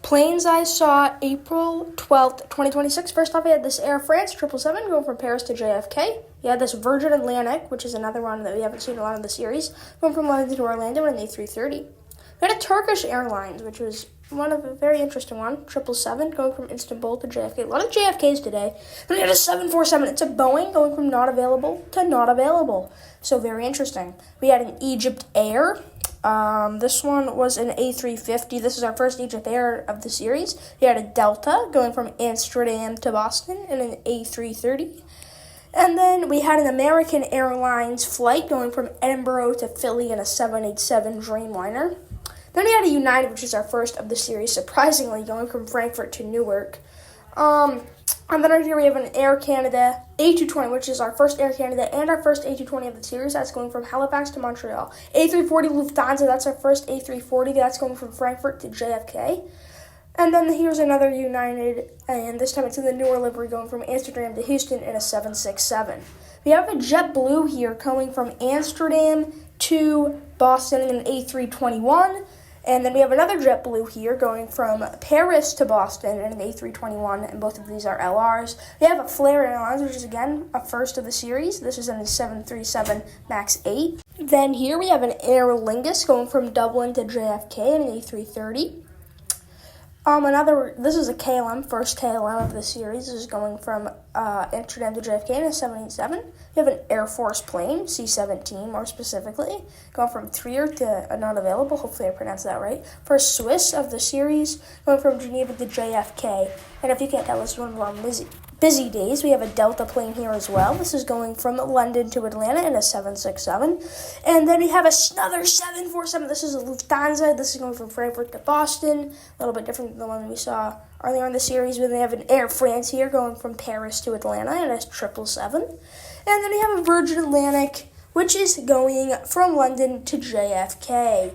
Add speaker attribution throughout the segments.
Speaker 1: Planes I saw April 12th, 2026. First off, we had this Air France 777 going from Paris to JFK. We had this Virgin Atlantic, which is another one that we haven't seen a lot of the series, going from London to Orlando in an A330. We had a Turkish Airlines, which was a very interesting one, 777, going from Istanbul to JFK. A lot of JFKs today. Then we had a 747. It's a Boeing going from not available to not available. So very interesting. We had an Egypt Air. This one was an A350. This is our first Egypt Air of the series. We had a Delta going from Amsterdam to Boston in an A330. And then we had an American Airlines flight going from Edinburgh to Philly in a 787 Dreamliner. Then we had a United, which is our first of the series, surprisingly, going from Frankfurt to Newark. And then right here we have an Air Canada A220, which is our first Air Canada and our first A220 of the series. That's going from Halifax to Montreal. A340 Lufthansa, that's our first A340. That's going from Frankfurt to JFK. And then here's another United, and this time it's in the newer livery going from Amsterdam to Houston in a 767. We have a JetBlue here going from Amsterdam to Boston in an A321. And then we have another JetBlue here going from Paris to Boston in an A321, and both of these are LRs. We have a Flair Airlines, which is, again, a first of the series. This is in a 737 MAX 8. Then here we have an Aer Lingus going from Dublin to JFK in an A330. This is a KLM, first KLM of the series. This is going from Amsterdam to JFK in a 787. We have an Air Force plane, C-17 more specifically, going from Trier to not available. Hopefully I pronounced that right. First Swiss of the series, going from Geneva to JFK. And if you can't tell, this is one of our busy days. We have a Delta plane here as well. This is going from London to Atlanta in a 767. And then we have another 747. This is a Lufthansa. This is going from Frankfurt to Boston. A little bit different than the one we saw earlier in the series. But then we have an Air France here going from Paris to Atlanta in a 777. And then we have a Virgin Atlantic, which is going from London to JFK.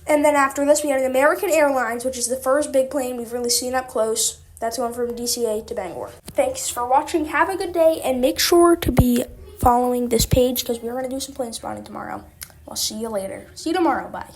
Speaker 1: And then after this, we had an American Airlines, which is the first big plane we've really seen up close. That's going from DCA to Bangor. Thanks for watching. Have a good day, and make sure to be following this page because we're going to do some plane spotting tomorrow. I'll see you later. See you tomorrow. Bye.